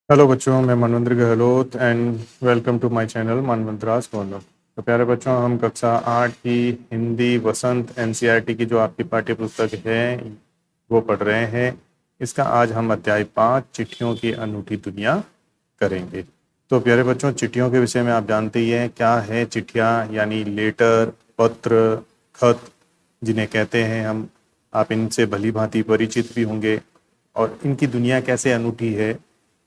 Hello बच्चों, मैं Manvindra Gehlot and welcome to my channel Manvantraj corner. तो प्यारे बच्चों, हम कक्षा 8 की हिंदी वसंत एनसीईआरटी की जो आपकी पाठ्य पुस्तक है वो पढ़ रहे हैं। इसका आज हम अध्याय 5 चिट्ठियों की अनूठी दुनिया करेंगे। तो प्यारे बच्चों, चिट्ठियों के विषय में आप जानते ही हैं क्या है चिट्ठियाँ, यानी लेटर, पत्र, खत जिन्हें कहते हैं हम। आप इनसे भली भांति परिचित भी होंगे और इनकी दुनिया कैसे अनूठी है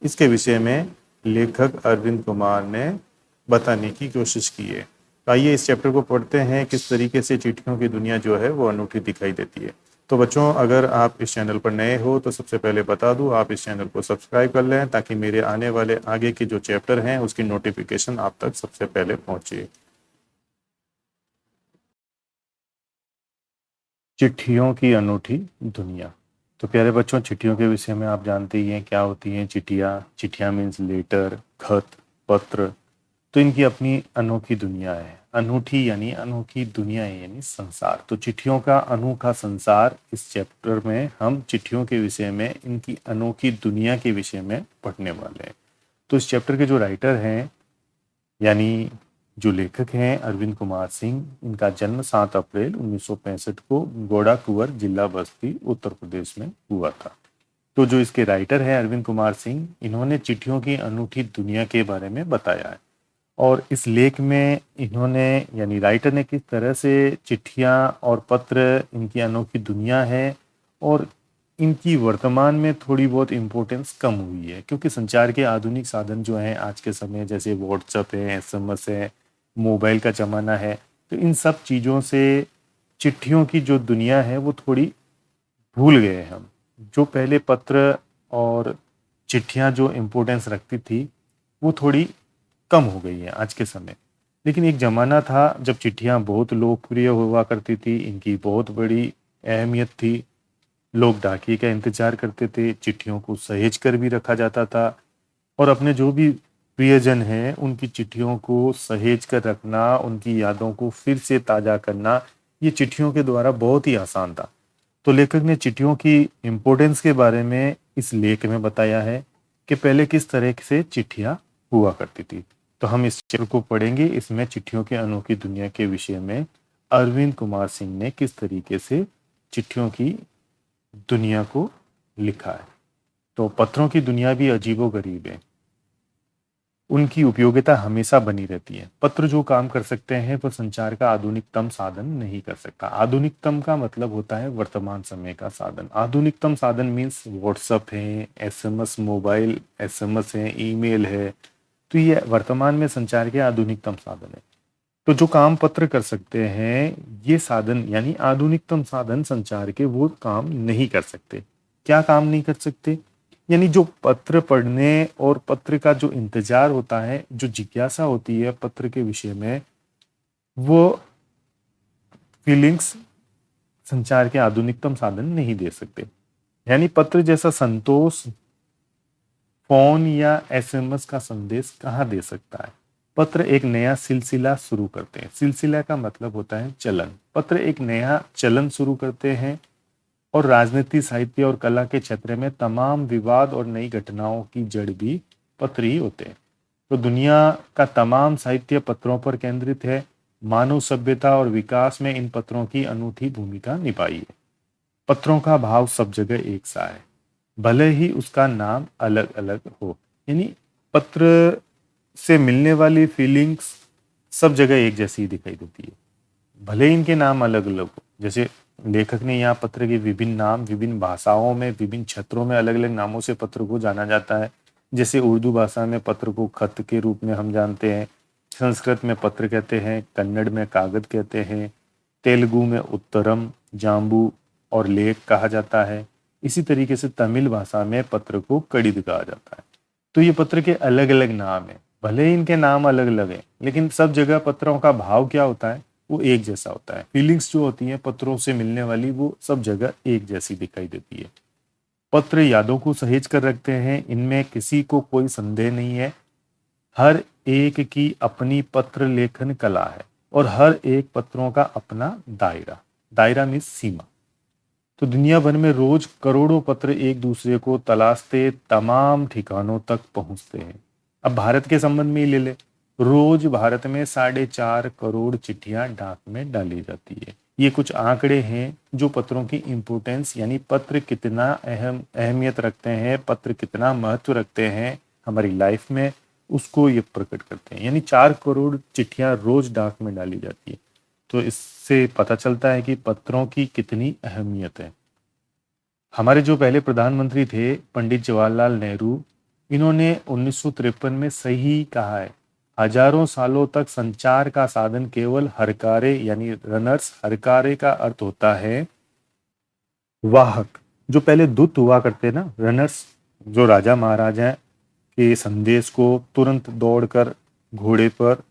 इसके विषय में लेखक अरविंद कुमार ने बताने की कोशिश की है। तो आइए इस चैप्टर को पढ़ते हैं, किस तरीके से चिट्ठियों की दुनिया जो है वो अनूठी दिखाई देती है। तो बच्चों, अगर आप इस चैनल पर नए हो तो सबसे पहले बता दूं, आप इस चैनल को सब्सक्राइब कर लें ताकि मेरे आने वाले आगे के जो चैप्टर हैं उसकी नोटिफिकेशन आप तक सबसे पहले पहुंचे। चिट्ठियों की अनूठी दुनिया। तो प्यारे बच्चों, चिट्ठियों के विषय में आप जानते ही हैं क्या होती हैं चिट्ठियाँ। चिट्ठियाँ मीन्स लेटर, खत, पत्र। तो इनकी अपनी अनोखी दुनिया है। अनूठी यानी अनोखी दुनिया है, यानी संसार। तो चिट्ठियों का अनोखा संसार, इस चैप्टर में हम चिट्ठियों के विषय में, इनकी अनोखी दुनिया के विषय में पढ़ने वाले हैं। तो इस चैप्टर के जो राइटर हैं, यानी जो लेखक हैं, अरविंद कुमार सिंह। इनका जन्म 7 अप्रैल 1965 को गोड़ा कुंवर, जिला बस्ती, उत्तर प्रदेश में हुआ था। तो जो इसके राइटर हैं अरविंद कुमार सिंह, इन्होंने चिट्ठियों की अनूठी दुनिया के बारे में बताया है। और इस लेख में इन्होंने, यानी राइटर ने, किस तरह से चिट्ठियाँ और पत्र, इनकी अनोखी दुनिया है और इनकी वर्तमान में थोड़ी बहुत इम्पोर्टेंस कम हुई है, क्योंकि संचार के आधुनिक साधन जो हैं आज के समय, जैसे व्हाट्सएप है, एसएमएस है, मोबाइल का ज़माना है, तो इन सब चीज़ों से चिट्ठियों की जो दुनिया है वो थोड़ी भूल गए हैं हम। जो पहले पत्र और चिट्ठियाँ जो इम्पोर्टेंस रखती थी वो थोड़ी कम हो गई है आज के समय। लेकिन एक ज़माना था जब चिट्ठियाँ बहुत लोकप्रिय हुआ करती थी, इनकी बहुत बड़ी अहमियत थी। लोग डाकिये का इंतजार करते थे, चिट्ठियों को सहेज कर भी रखा जाता था। और अपने जो भी प्रियजन हैं उनकी चिट्ठियों को सहेज कर रखना, उनकी यादों को फिर से ताज़ा करना, ये चिट्ठियों के द्वारा बहुत ही आसान था। तो लेखक ने चिट्ठियों की इम्पोर्टेंस के बारे में इस लेख में बताया है कि पहले किस तरह से चिट्ठियाँ हुआ करती थी। तो हम इस चैप्टर को पढ़ेंगे। इसमें चिट्ठियों की अनोखी दुनिया के विषय में अरविंद कुमार सिंह ने किस तरीके से चिट्ठियों की दुनिया को लिखा है। तो पत्रों की दुनिया भी अजीबोगरीब है। उनकी उपयोगिता हमेशा बनी रहती है। पत्र जो काम कर सकते हैं वो संचार का आधुनिकतम साधन नहीं कर सकता। आधुनिकतम का मतलब होता है वर्तमान समय का साधन। आधुनिकतम साधन मीन्स व्हाट्सएप है, एसएमएस, मोबाइल एसएमएस है, ईमेल है। तो ये वर्तमान में संचार के आधुनिकतम साधन है। तो जो काम पत्र कर सकते हैं, ये साधन यानी आधुनिकतम साधन संचार के, वो काम नहीं कर सकते। क्या काम नहीं कर सकते? यानी जो पत्र पढ़ने और पत्र का जो इंतजार होता है, जो जिज्ञासा होती है पत्र के विषय में, वो फीलिंग्स संचार के आधुनिकतम साधन नहीं दे सकते। यानी पत्र जैसा संतोष फोन या एसएमएस का संदेश कहाँ दे सकता है। पत्र एक नया सिलसिला शुरू करते हैं। सिलसिला का मतलब होता है चलन। पत्र एक नया चलन शुरू करते हैं और राजनीति, साहित्य और कला के क्षेत्र में तमाम विवाद और नई घटनाओं की जड़ भी पत्र ही होते हैं। तो दुनिया का तमाम साहित्य पत्रों पर केंद्रित है। मानव सभ्यता और विकास में इन पत्रों की अनूठी भूमिका निभाई है। पत्रों का भाव सब जगह एक सा है, भले ही उसका नाम अलग अलग हो। यानी पत्र से मिलने वाली फीलिंग्स सब जगह एक जैसी ही दिखाई देती है, भले इनके नाम अलग अलग हो। जैसे लेखक ने यहाँ पत्र के विभिन्न नाम, विभिन्न भाषाओं में, विभिन्न क्षेत्रों में अलग अलग नामों से पत्र को जाना जाता है। जैसे उर्दू भाषा में पत्र को खत के रूप में हम जानते हैं, संस्कृत में पत्र कहते हैं, कन्नड़ में कागज कहते हैं, तेलुगु में उत्तरम, जाम्बू और लेख कहा जाता है। इसी तरीके से तमिल भाषा में पत्र को कड़िद कहा जाता है। तो ये पत्र के अलग अलग नाम है, भले ही इनके नाम अलग अलग हैं, लेकिन सब जगह पत्रों का भाव क्या होता है, वो एक जैसा होता है। फीलिंग्स जो होती हैं पत्रों से मिलने वाली, वो सब जगह एक जैसी दिखाई देती है। पत्र यादों को सहेज कर रखते हैं, इनमें किसी को कोई संदेह नहीं है। हर एक की अपनी पत्र लेखन कला है और हर एक पत्रों का अपना दायरा। दायरा मीन्स सीमा। तो दुनिया भर में रोज करोड़ों पत्र एक दूसरे को तलाशते तमाम ठिकानों तक पहुंचते हैं। अब भारत के संबंध में ही ले ले, रोज भारत में 4.5 करोड़ चिट्ठियां डाक में डाली जाती है। ये कुछ आंकड़े हैं जो पत्रों की इम्पोर्टेंस यानी पत्र कितना अहमियत रखते हैं, पत्र कितना महत्व रखते हैं हमारी लाइफ में, उसको ये प्रकट करते हैं। यानी 4 करोड़ चिट्ठियां रोज डाक में डाली जाती है। तो इससे पता चलता है कि पत्रों की कितनी अहमियत है। हमारे जो पहले प्रधानमंत्री थे पंडित जवाहरलाल नेहरू, इन्होंने 1953 में सही कहा है, हजारों सालों तक संचार का साधन केवल हरकारे यानी रनर्स, हरकारे का अर्थ होता है वाहक। जो पहले दूत हुआ करते ना, रनर्स, जो राजा महाराजा के संदेश को तुरंत दौड़कर घोड़े पर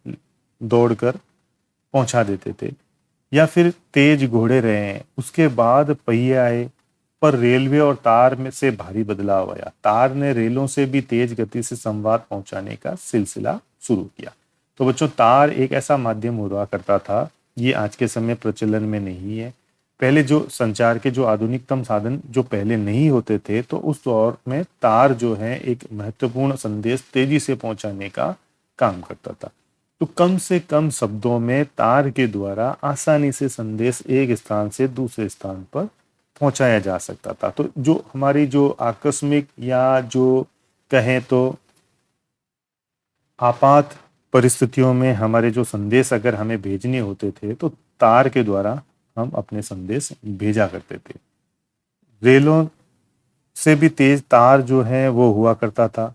दौड़कर पहुंचा देते थे, या फिर तेज घोड़े रहे हैं। उसके बाद पहिए आए, पर रेलवे और तार में से भारी बदलाव आया। तार ने रेलों से भी तेज गति से संवाद पहुंचाने का सिलसिला शुरू किया। तो बच्चों, तार एक ऐसा माध्यम हुआ करता था, ये आज के समय प्रचलन में नहीं है। पहले जो संचार के जो आधुनिकतम साधन जो पहले नहीं होते थे, तो उस दौर में तार जो है एक महत्वपूर्ण संदेश तेजी से पहुंचाने का काम करता था। तो कम से कम शब्दों में तार के द्वारा आसानी से संदेश एक स्थान से दूसरे स्थान पर पहुंचाया जा सकता था। तो जो हमारी जो आकस्मिक या जो कहें तो आपात परिस्थितियों में हमारे जो संदेश अगर हमें भेजने होते थे, तो तार के द्वारा हम अपने संदेश भेजा करते थे। रेलों से भी तेज तार जो है वो हुआ करता था।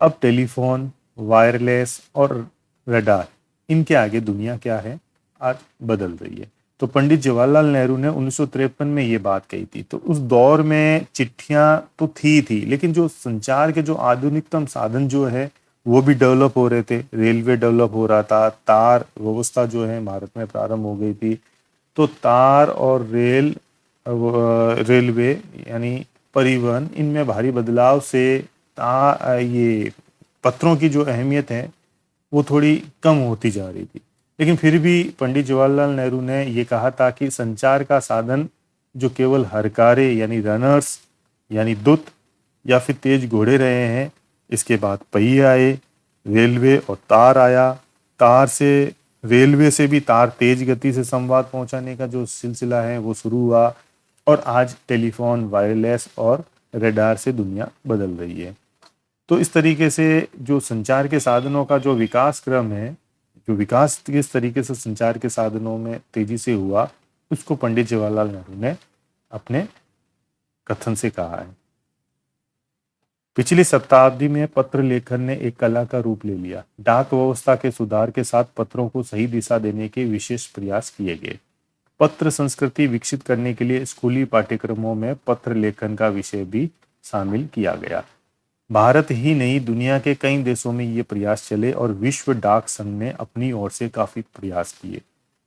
अब टेलीफोन, वायरलेस और रडार, इनके आगे दुनिया क्या है, आज बदल रही है। तो पंडित जवाहरलाल नेहरू ने 1953 में ये बात कही थी। तो उस दौर में चिट्ठियां तो थी, लेकिन जो संचार के जो आधुनिकतम साधन जो है वो भी डेवलप हो रहे थे। रेलवे डेवलप हो रहा था, तार व्यवस्था जो है भारत में प्रारंभ हो गई थी। तो तार और रेलवे यानी परिवहन, इनमें भारी बदलाव से ये पत्रों की जो अहमियत है वो थोड़ी कम होती जा रही थी। लेकिन फिर भी पंडित जवाहरलाल नेहरू ने ये कहा था कि संचार का साधन जो केवल हरकारे यानी रनर्स यानी दूत या फिर तेज घोड़े रहे हैं, इसके बाद पहिए आए, रेलवे और तार आया। तार से, रेलवे से भी तार तेज गति से संवाद पहुंचाने का जो सिलसिला है वो शुरू हुआ, और आज टेलीफोन, वायरलेस और रडार से दुनिया बदल रही है। तो इस तरीके से जो संचार के साधनों का जो विकास क्रम है, जो विकास किस तरीके से संचार के साधनों में तेजी से हुआ, उसको पंडित जवाहरलाल नेहरू ने अपने कथन से कहा है। पिछली शताब्दी में पत्र लेखन ने एक कला का रूप ले लिया। डाक व्यवस्था के सुधार के साथ पत्रों को सही दिशा देने के विशेष प्रयास किए गए। पत्र संस्कृति विकसित करने के लिए स्कूली पाठ्यक्रमों में पत्र लेखन का विषय भी शामिल किया गया। भारत ही नहीं, दुनिया के कई देशों में ये प्रयास चले और विश्व डाक संघ ने अपनी ओर से काफी प्रयास किए।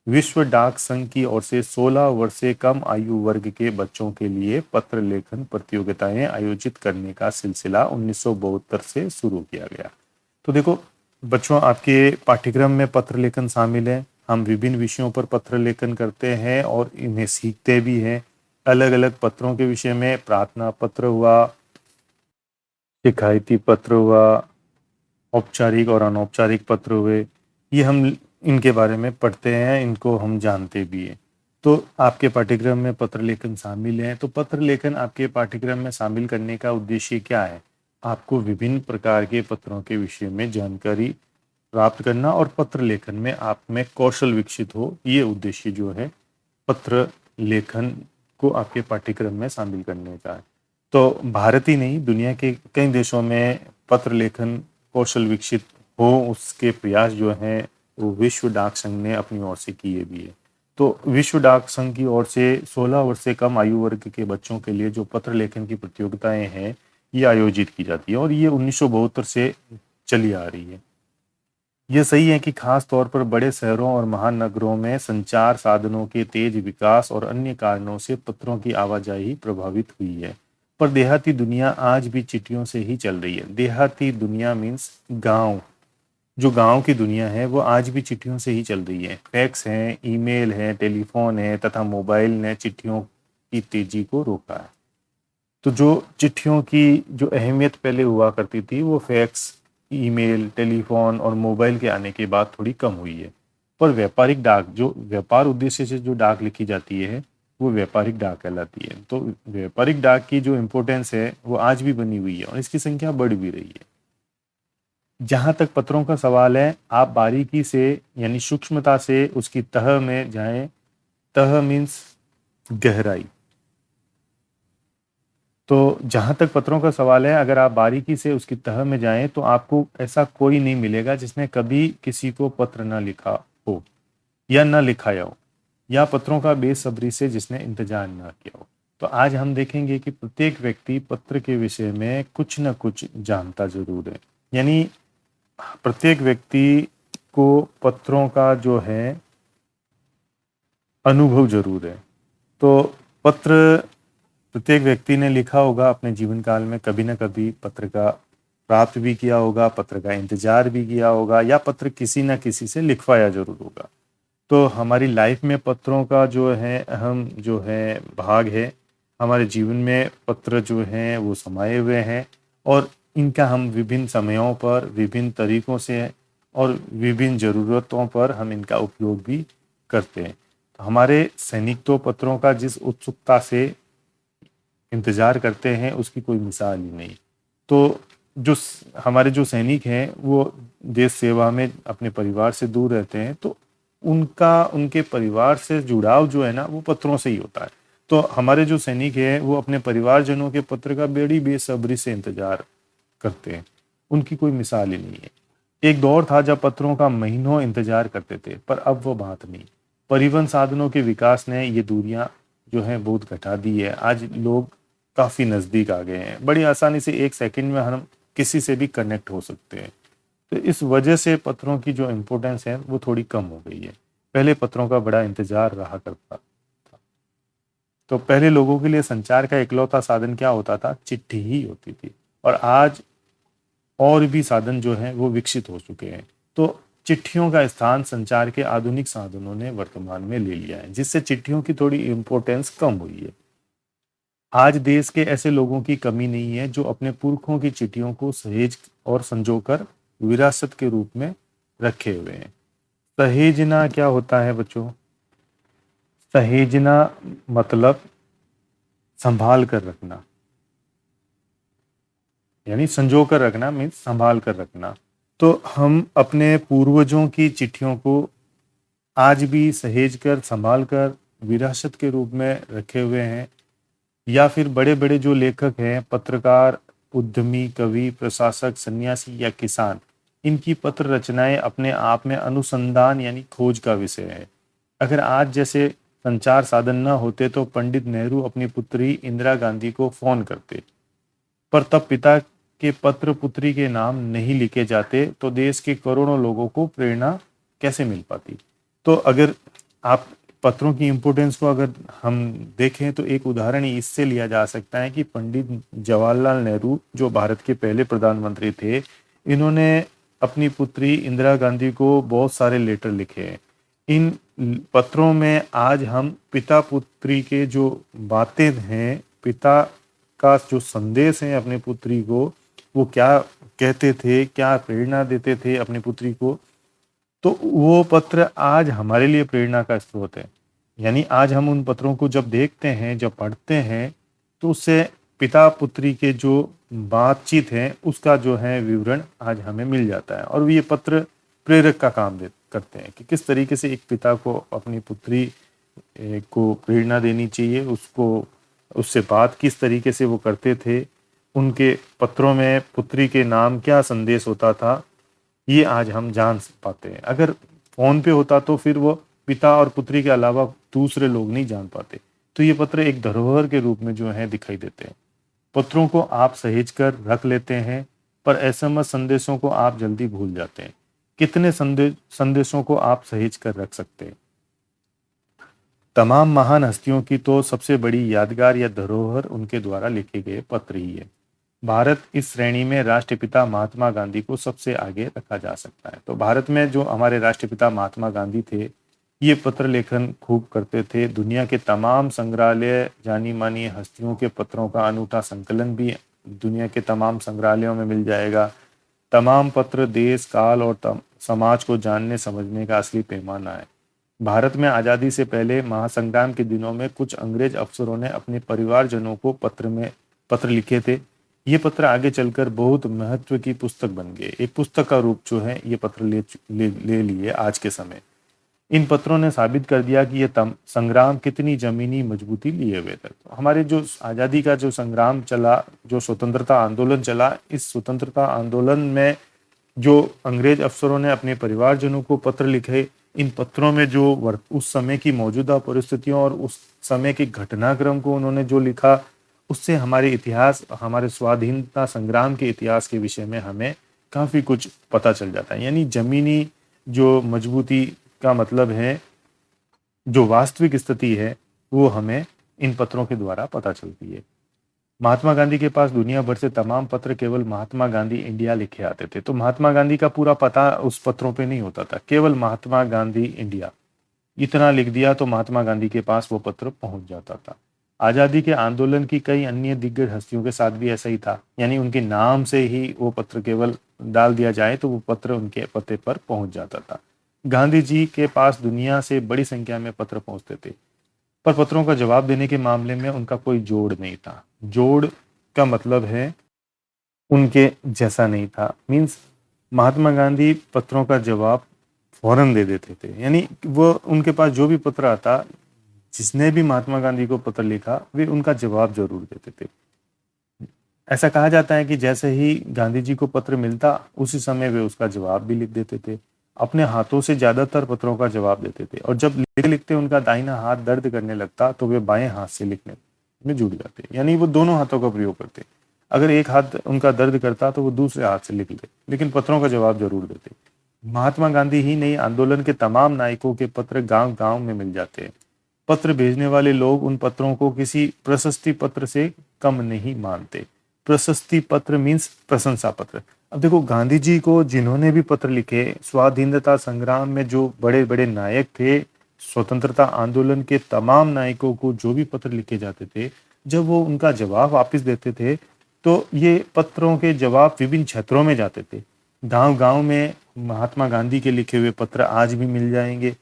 विश्व डाक संघ की ओर से 16 वर्ष से कम आयु वर्ग के बच्चों के लिए पत्र लेखन प्रतियोगिताएं आयोजित करने का सिलसिला 1972 से शुरू किया गया। तो देखो बच्चों, आपके पाठ्यक्रम में पत्र लेखन शामिल है। हम विभिन्न विषयों पर पत्र लेखन करते हैं और इन्हें सीखते भी हैं। अलग अलग पत्रों के विषय में प्रार्थना पत्र हुआ, शिकायती पत्र हुआ, औपचारिक और अनौपचारिक पत्र हुए, ये हम इनके बारे में पढ़ते हैं, इनको हम जानते भी हैं। तो आपके पाठ्यक्रम में पत्र लेखन शामिल है। तो पत्र लेखन आपके पाठ्यक्रम में शामिल करने का उद्देश्य क्या है? आपको विभिन्न प्रकार के पत्रों के विषय में जानकारी प्राप्त करना और पत्र लेखन में आप में कौशल विकसित हो, ये उद्देश्य जो है पत्र लेखन को आपके पाठ्यक्रम में शामिल करने का है। तो भारत ही नहीं, दुनिया के कई देशों में पत्र लेखन कौशल विकसित हो, उसके प्रयास जो हैं वो विश्व डाक संघ ने अपनी ओर से किए भी है। तो विश्व डाक संघ की ओर से 16 वर्ष से कम आयु वर्ग के बच्चों के लिए जो पत्र लेखन की प्रतियोगिताएं हैं, ये आयोजित की जाती है और ये 1972 से चली आ रही है। यह सही है कि खास तौर पर बड़े शहरों और महानगरों में संचार साधनों के तेज विकास और अन्य कारणों से पत्रों की आवाजाही प्रभावित हुई है, पर देहाती दुनिया आज भी चिट्ठियों से ही चल रही है। देहाती दुनिया मीन्स गांव, जो गांव की दुनिया है वो आज भी चिट्ठियों से ही चल रही है। फैक्स हैं, ईमेल है, टेलीफोन है तथा मोबाइल ने चिट्ठियों की तेजी को रोका है। तो जो चिट्ठियों की जो अहमियत पहले हुआ करती थी वो फैक्स, ईमेल, टेलीफोन और मोबाइल के आने के बाद थोड़ी कम हुई है। पर व्यापारिक डाक, जो व्यापार उद्देश्य से जो डाक लिखी जाती है वो व्यापारिक डाक कहलाती है। तो व्यापारिक डाक की जो इम्पोर्टेंस है वो आज भी बनी हुई है और इसकी संख्या बढ़ भी रही है। जहां तक पत्रों का सवाल है, आप बारीकी से यानी सूक्ष्मता से उसकी तह में जाएं। तह मीन्स गहराई। तो जहां तक पत्रों का सवाल है, अगर आप बारीकी से उसकी तह में जाएं तो आपको ऐसा कोई नहीं मिलेगा जिसने कभी किसी को पत्र ना लिखा हो या ना लिखाया हो, या पत्रों का बेसब्री से जिसने इंतजार ना किया हो। तो आज हम देखेंगे कि प्रत्येक व्यक्ति पत्र के विषय में कुछ ना कुछ जानता जरूर है। यानी प्रत्येक व्यक्ति को पत्रों का जो है अनुभव जरूर है। तो पत्र प्रत्येक व्यक्ति ने लिखा होगा अपने जीवन काल में, कभी ना कभी पत्र का प्राप्त भी किया होगा, पत्र का इंतजार भी किया होगा, या पत्र किसी ना किसी से लिखवाया जरूर होगा। तो हमारी लाइफ में पत्रों का जो है अहम जो है भाग है। हमारे जीवन में पत्र जो हैं वो समाये हुए हैं और इनका हम विभिन्न समयों पर, विभिन्न तरीकों से और विभिन्न ज़रूरतों पर हम इनका उपयोग भी करते हैं। तो हमारे सैनिक तो पत्रों का जिस उत्सुकता से इंतजार करते हैं उसकी कोई मिसाल ही नहीं। तो जो हमारे जो सैनिक हैं वो देश सेवा में अपने परिवार से दूर रहते हैं, तो उनका उनके परिवार से जुड़ाव जो है ना वो पत्रों से ही होता है। तो हमारे जो सैनिक हैं वो अपने परिवारजनों के पत्र का बड़ी बेसब्री से इंतजार करते हैं। उनकी कोई मिसाल ही नहीं है। एक दौर था जब पत्रों का महीनों इंतजार करते थे, पर अब वो बात नहीं। परिवहन साधनों के विकास ने ये दूरियां जो है बहुत घटा दी है। आज लोग काफी नजदीक आ गए हैं, बड़ी आसानी से एक सेकंड में हम किसी से भी कनेक्ट हो सकते हैं। तो इस वजह से पत्रों की जो इम्पोर्टेंस है वो थोड़ी कम हो गई है। पहले पत्रों का बड़ा इंतजार रहा करता था। तो पहले लोगों के लिए संचार का इकलौता साधन क्या होता था? चिट्ठी ही होती थी। और आज और भी साधन जो हैं वो विकसित हो चुके हैं। तो चिट्ठियों का स्थान संचार के आधुनिक साधनों ने वर्तमान में ले लिया है, जिससे चिट्ठियों की थोड़ी इम्पोर्टेंस कम हुई है। आज देश के ऐसे लोगों की कमी नहीं है जो अपने पुरखों की चिट्ठियों को सहेज और संजोकर विरासत के रूप में रखे हुए हैं। सहेजना क्या होता है बच्चों? सहेजना मतलब संभाल कर रखना, यानी संजो कर रखना मीन्स संभाल कर रखना। तो हम अपने पूर्वजों की चिट्ठियों को आज भी सहेज कर, संभाल कर विरासत के रूप में रखे हुए हैं। या फिर बड़े बड़े जो लेखक हैं, पत्रकार, उद्यमी, कवि, प्रशासक, सन्यासी या किसान, इनकी पत्र रचनाएं अपने आप में अनुसंधान यानी खोज का विषय है। अगर आज जैसे संचार साधन न होते तो पंडित नेहरू अपनी पुत्री इंदिरा गांधी को फोन करते, पर तब पिता के पत्र पुत्री के नाम नहीं लिखे जाते तो देश के करोड़ों लोगों को प्रेरणा कैसे मिल पाती। तो अगर आप पत्रों की इम्पोर्टेंस को अगर हम देखें तो एक उदाहरण इससे लिया जा सकता है कि पंडित जवाहरलाल नेहरू जो भारत के पहले प्रधानमंत्री थे, इन्होंने अपनी पुत्री इंदिरा गांधी को बहुत सारे लेटर लिखे हैं। इन पत्रों में आज हम पिता पुत्री के जो बातें हैं, पिता का जो संदेश है अपने पुत्री को, वो क्या कहते थे, क्या प्रेरणा देते थे अपनी पुत्री को, तो वो पत्र आज हमारे लिए प्रेरणा का स्रोत है। यानी आज हम उन पत्रों को जब देखते हैं, जब पढ़ते हैं, तो उससे पिता पुत्री के जो बातचीत है उसका जो है विवरण आज हमें मिल जाता है। और ये पत्र प्रेरक का काम करते हैं कि किस तरीके से एक पिता को अपनी पुत्री को प्रेरणा देनी चाहिए, उसको उससे बात किस तरीके से वो करते थे, उनके पत्रों में पुत्री के नाम क्या संदेश होता था, ये आज हम जान पाते हैं। अगर फोन पे होता तो फिर वो पिता और पुत्री के अलावा दूसरे लोग नहीं जान पाते। तो ये पत्र एक धरोहर के रूप में जो है दिखाई देते हैं। पत्रों को आप सहेज कर रख लेते हैं, पर एसएमएस संदेशों को आप जल्दी भूल जाते हैं। कितने संदेशों को आप सहेज कर रख सकते हैं? तमाम महान हस्तियों की तो सबसे बड़ी यादगार या धरोहर उनके द्वारा लिखे गए पत्र ही है। भारत इस श्रेणी में राष्ट्रपिता महात्मा गांधी को सबसे आगे रखा जा सकता है। तो भारत में जो हमारे राष्ट्रपिता महात्मा गांधी थे, ये पत्र लेखन खूब करते थे। दुनिया के तमाम संग्रहालय, जानी मानी हस्तियों के पत्रों का अनूठा संकलन भी दुनिया के तमाम संग्रहालयों में मिल जाएगा। तमाम पत्र देश, काल और समाज को जानने समझने का असली पैमाना है। भारत में आज़ादी से पहले महासंग्राम के दिनों में कुछ अंग्रेज अफसरों ने अपने परिवारजनों को पत्र लिखे थे। ये पत्र आगे चलकर बहुत महत्व की पुस्तक बन गए। एक पुस्तक का रूप जो है ये पत्र ले लिए आज के समय। इन पत्रों ने साबित कर दिया कि ये संग्राम कितनी जमीनी मजबूती लिए हुए थे। तो हमारे जो आज़ादी का जो संग्राम चला, जो स्वतंत्रता आंदोलन चला, इस स्वतंत्रता आंदोलन में जो अंग्रेज अफसरों ने अपने परिवारजनों को पत्र लिखे, इन पत्रों में जो उस समय की मौजूदा परिस्थितियों और उस समय के घटनाक्रम को उन्होंने जो लिखा, उससे हमारे इतिहास, हमारे स्वाधीनता संग्राम के इतिहास के विषय में हमें काफ़ी कुछ पता चल जाता है। यानी जमीनी जो मजबूती का मतलब है, जो वास्तविक स्थिति है, वो हमें इन पत्रों के द्वारा पता चलती है। महात्मा गांधी के पास दुनिया भर से तमाम पत्र केवल महात्मा गांधी इंडिया लिखे आते थे। तो महात्मा गांधी का पूरा पता उस पत्रों पे नहीं होता था, केवल महात्मा गांधी इंडिया इतना लिख दिया तो महात्मा गांधी के पास वो पत्र पहुंच जाता था। आज़ादी के आंदोलन की कई अन्य दिग्गज हस्तियों के साथ भी ऐसा ही था। यानी उनके नाम से ही वो पत्र केवल डाल दिया जाए तो वो पत्र उनके पते पर पहुंच जाता था। गांधी जी के पास दुनिया से बड़ी संख्या में पत्र पहुंचते थे, पर पत्रों का जवाब देने के मामले में उनका कोई जोड़ नहीं था। जोड़ का मतलब है उनके जैसा नहीं था। मीन्स महात्मा गांधी पत्रों का जवाब फौरन दे देते थे। यानी वो उनके पास जो भी पत्र आता, जिसने भी महात्मा गांधी को पत्र लिखा, वे उनका जवाब जरूर देते थे। ऐसा कहा जाता है कि जैसे ही गांधी जी को पत्र मिलता, उसी समय वे उसका जवाब भी लिख देते थे। अपने हाथों से ज्यादातर पत्रों का जवाब देते थे, और जब लिखते लिखते उनका दाहिना हाथ दर्द करने लगता तो वे बाएं हाथ से लिखने में जुट जाते। यानी वो दोनों हाथों का प्रयोग करते। अगर एक हाथ उनका दर्द करता तो वो दूसरे हाथ से लिख लेते, लेकिन पत्रों का जवाब जरूर देते। महात्मा गांधी ही नहीं, आंदोलन के तमाम नायकों के पत्र गांव गांव में मिल जाते हैं। पत्र भेजने वाले लोग उन पत्रों को किसी प्रशस्ति पत्र से कम नहीं मानते। प्रशस्ति पत्र मीन्स प्रशंसा पत्र। अब देखो, गांधी जी को जिन्होंने भी पत्र लिखे, स्वाधीनता संग्राम में जो बड़े बड़े नायक थे, स्वतंत्रता आंदोलन के तमाम नायकों को जो भी पत्र लिखे जाते थे, जब वो उनका जवाब वापस देते थे तो ये पत्रों के जवाब विभिन्न क्षेत्रों में जाते थे। गांव गांव में महात्मा गांधी के लिखे हुए पत्र आज भी मिल जाएंगे।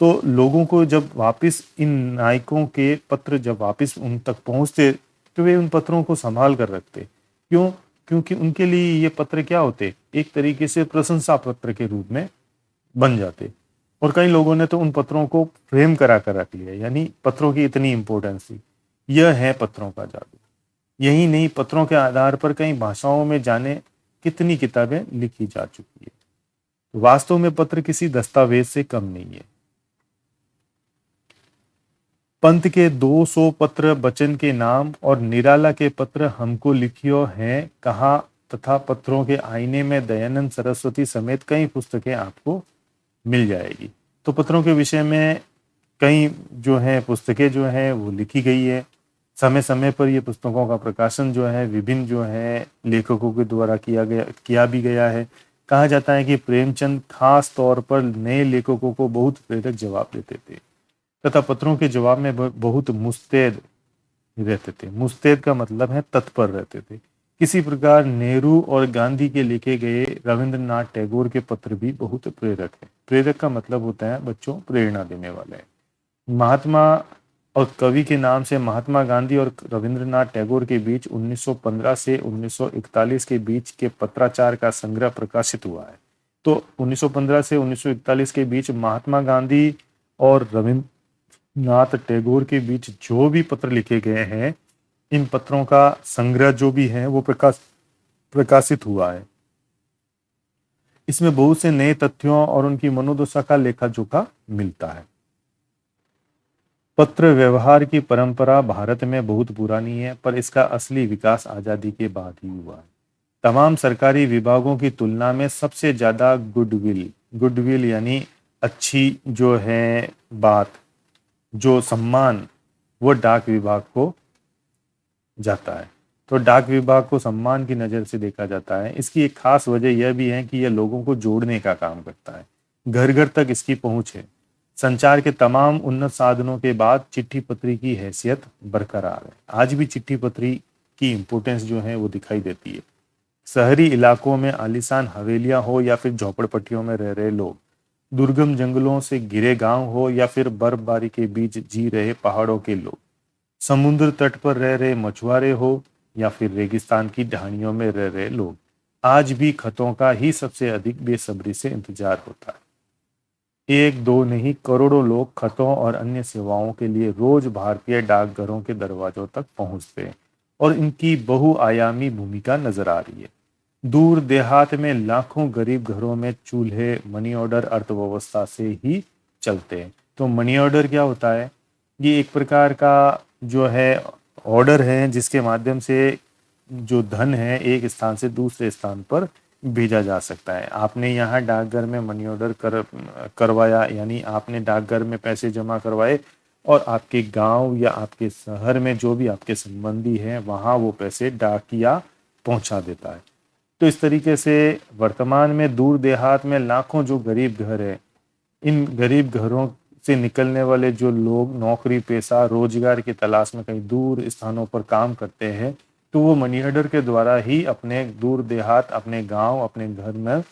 तो लोगों को जब वापस इन नायकों के पत्र जब वापस उन तक पहुंचते तो वे उन पत्रों को संभाल कर रखते। क्यों? क्योंकि उनके लिए ये पत्र क्या होते, एक तरीके से प्रशंसा पत्र के रूप में बन जाते। और कई लोगों ने तो उन पत्रों को फ्रेम करा कर रख लिया। यानी पत्रों की इतनी इंपॉर्टेंस थी। यह है पत्रों का जादू। यही नहीं, पत्रों के आधार पर कई भाषाओं में जाने कितनी किताबें लिखी जा चुकी है। तो वास्तव में पत्र किसी दस्तावेज से कम नहीं है। पंत के 200 पत्र बचन के नाम और निराला के पत्र हमको लिखियो हैं कहा, तथा पत्रों के आईने में दयानंद सरस्वती समेत कई पुस्तकें आपको मिल जाएगी। तो पत्रों के विषय में कई जो है पुस्तकें जो है वो लिखी गई है। समय समय पर ये पुस्तकों का प्रकाशन जो है विभिन्न जो है लेखकों के द्वारा किया भी गया है। कहा जाता है कि प्रेमचंद खास तौर पर नए लेखकों को बहुत प्रेरक जवाब देते थे, तथा पत्रों के जवाब में बहुत मुस्तैद रहते थे। मुस्तैद का मतलब है तत्पर रहते थे। किसी प्रकार नेहरू और गांधी के लिखे गए रविंद्रनाथ टैगोर के पत्र भी बहुत प्रेरक है। प्रेरक का मतलब होता है बच्चों, प्रेरणा देने वाले। महात्मा और कवि के नाम से महात्मा गांधी और रविंद्रनाथ टैगोर के बीच 1915 से 1941 के बीच के पत्राचार का संग्रह प्रकाशित हुआ है। तो 1915 से 1941 के बीच महात्मा गांधी और रविंद्रनाथ टैगोर के बीच जो भी पत्र लिखे गए हैं, इन पत्रों का संग्रह जो भी है वो प्रकाशित हुआ है। इसमें बहुत से नए तथ्यों और उनकी मनोदशा का लेखा जोखा मिलता है। पत्र व्यवहार की परंपरा भारत में बहुत पुरानी है, पर इसका असली विकास आजादी के बाद ही हुआ है। तमाम सरकारी विभागों की तुलना में सबसे ज्यादा गुडविल यानी अच्छी जो है बात, जो सम्मान, वो डाक विभाग को जाता है। तो डाक विभाग को सम्मान की नज़र से देखा जाता है। इसकी एक खास वजह यह भी है कि यह लोगों को जोड़ने का काम करता है। घर घर तक इसकी पहुंच है। संचार के तमाम उन्नत साधनों के बाद चिट्ठी पत्री की हैसियत बरकरार है। आज भी चिट्ठी पत्री की इम्पोर्टेंस जो है वो दिखाई देती है। शहरी इलाकों में आलीशान हवेलियां हो या फिर झोपड़पट्टियों में रह रहे लोग, दुर्गम जंगलों से घिरे गांव हो या फिर बर्फबारी के बीच जी रहे पहाड़ों के लोग, समुद्र तट पर रह रहे मछुआरे हो या फिर रेगिस्तान की ढाणियों में रह रहे लोग, आज भी खतों का ही सबसे अधिक बेसब्री से इंतजार होता है। एक दो नहीं, करोड़ों लोग खतों और अन्य सेवाओं के लिए रोज भारतीय डाकघरों के दरवाजों तक पहुंचते हैं और इनकी बहुआयामी भूमिका नजर आ रही है। दूर देहात में लाखों गरीब घरों में चूल्हे मनी ऑर्डर अर्थव्यवस्था से ही चलते हैं। तो मनी ऑर्डर क्या होता है? ये एक प्रकार का जो है ऑर्डर है जिसके माध्यम से जो धन है एक स्थान से दूसरे स्थान पर भेजा जा सकता है। आपने यहाँ डाकघर में मनी ऑर्डर करवाया, यानी आपने डाकघर में पैसे जमा करवाए और आपके गांव या आपके शहर में जो भी आपके संबंधी हैं वहाँ वो पैसे डाकिया पहुंचा देता है। तो इस तरीके से वर्तमान में दूर देहात में लाखों जो गरीब घर है, इन गरीब घरों से निकलने वाले जो लोग नौकरी पेशा रोजगार की तलाश में कहीं दूर स्थानों पर काम करते हैं, तो वो मनी ऑर्डर के द्वारा ही अपने दूर देहात, अपने गांव, अपने घर में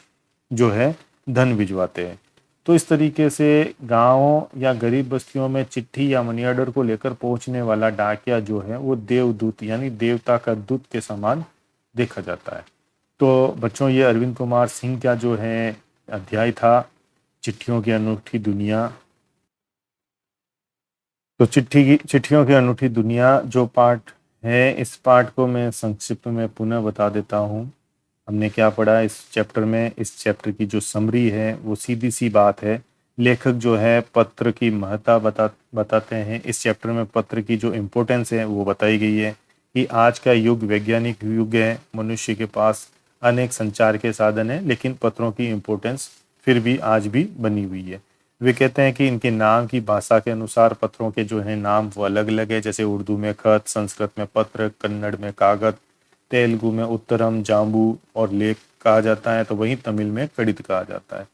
जो है धन भिजवाते हैं। तो इस तरीके से गांवों या गरीब बस्तियों में चिट्ठी या मनी ऑर्डर को लेकर पहुंचने वाला डाकिया जो है वो देवदूत यानी देवता का दूत के समान देखा जाता है। तो बच्चों, ये अरविंद कुमार सिंह का जो है अध्याय था चिट्ठियों की अनूठी दुनिया। तो चिट्ठियों की अनूठी दुनिया जो पाठ है, इस पाठ को मैं संक्षिप्त में पुनः बता देता हूँ। हमने क्या पढ़ा इस चैप्टर में? इस चैप्टर की जो समरी है वो सीधी सी बात है। लेखक जो है पत्र की महत्ता बताते हैं। इस चैप्टर में पत्र की जो इम्पोर्टेंस है वो बताई गई है कि आज का युग वैज्ञानिक युग है, मनुष्य के पास अनेक संचार के साधन हैं, लेकिन पत्रों की इम्पोर्टेंस फिर भी आज भी बनी हुई है। वे कहते हैं कि इनके नाम की भाषा के अनुसार पत्रों के जो है नाम वो अलग अलग है। जैसे उर्दू में खत, संस्कृत में पत्र, कन्नड़ में कागज, तेलुगु में उत्तरम, जाम्बू और लेख कहा जाता है, तो वहीं तमिल में कड़ित कहा जाता है।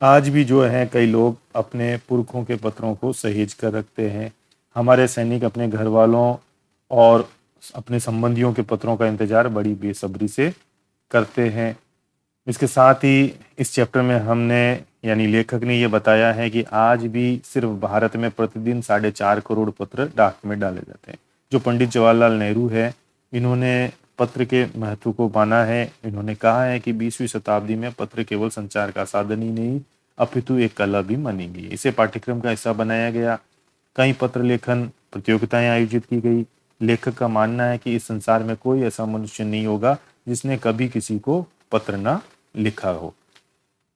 आज भी जो है कई लोग अपने पुरखों के पत्रों को सहेज कर रखते हैं। हमारे सैनिक अपने घर वालों और अपने संबंधियों के पत्रों का इंतजार बड़ी बेसब्री से करते हैं। इसके साथ ही इस चैप्टर में हमने यानी लेखक ने ये बताया है कि आज भी सिर्फ भारत में प्रतिदिन 4.5 करोड़ पत्र डाक में डाले जाते हैं। जो पंडित जवाहरलाल नेहरू है, इन्होंने पत्र के महत्व को माना है। इन्होंने कहा है कि 20वीं शताब्दी में पत्र केवल संचार का साधन ही नहीं अपितु एक कला भी मानी गई। इसे पाठ्यक्रम का हिस्सा बनाया गया। कई पत्र लेखन प्रतियोगिताएं आयोजित की गई। लेखक का मानना है कि इस संसार में कोई ऐसा मनुष्य नहीं होगा जिसने कभी किसी को पत्र ना लिखा हो।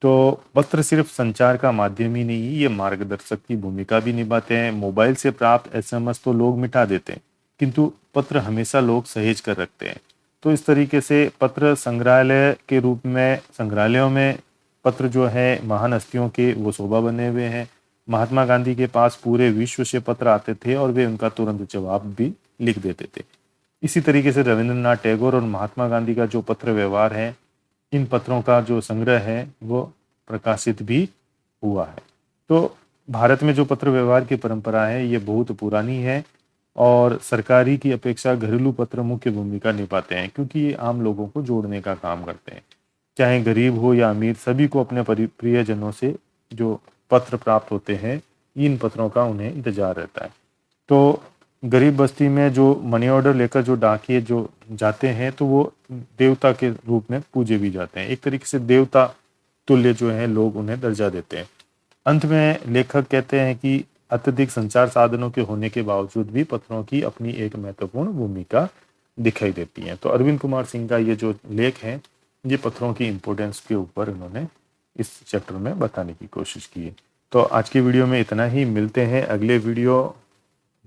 तो पत्र सिर्फ संचार का माध्यम ही नहीं, ये मार्गदर्शक की भूमिका भी निभाते हैं। मोबाइल से प्राप्त एसएमएस तो लोग मिटा देते हैं, किंतु पत्र हमेशा लोग सहेज कर रखते हैं। तो इस तरीके से पत्र संग्रहालय के रूप में, संग्रहालयों में पत्र जो है महान हस्तियों के वो शोभा बने हुए हैं। महात्मा गांधी के पास पूरे विश्व से पत्र आते थे और वे उनका तुरंत जवाब भी लिख देते थे। इसी तरीके से रविंद्रनाथ टैगोर और महात्मा गांधी का जो पत्र व्यवहार है, इन पत्रों का जो संग्रह है वो प्रकाशित भी हुआ है। तो भारत में जो पत्र व्यवहार की परंपरा है ये बहुत पुरानी है और सरकारी की अपेक्षा घरेलू पत्र मुख्य भूमिका निभाते हैं, क्योंकि ये आम लोगों को जोड़ने का काम करते हैं। चाहे गरीब हो या अमीर, सभी को अपने प्रियजनों से जो पत्र प्राप्त होते हैं, इन पत्रों का उन्हें इंतजार रहता है। तो गरीब बस्ती में जो मनी ऑर्डर लेकर जो डाकिए जो जाते हैं, तो वो देवता के रूप में पूजे भी जाते हैं। एक तरीके से देवता तुल्य जो है लोग उन्हें दर्जा देते हैं। अंत में लेखक कहते हैं कि अत्यधिक संचार साधनों के होने के बावजूद भी पत्रों की अपनी एक महत्वपूर्ण भूमिका दिखाई देती है। तो अरविंद कुमार सिंह का ये जो लेख है, ये पत्रों की इम्पोर्टेंस के ऊपर उन्होंने इस चैप्टर में बताने की कोशिश की है। तो आज की वीडियो में इतना ही। मिलते हैं अगले वीडियो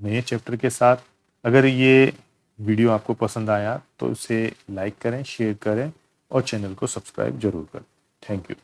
नए चैप्टर के साथ। अगर ये वीडियो आपको पसंद आया तो इसे लाइक करें, शेयर करें और चैनल को सब्सक्राइब जरूर करें। Thank you.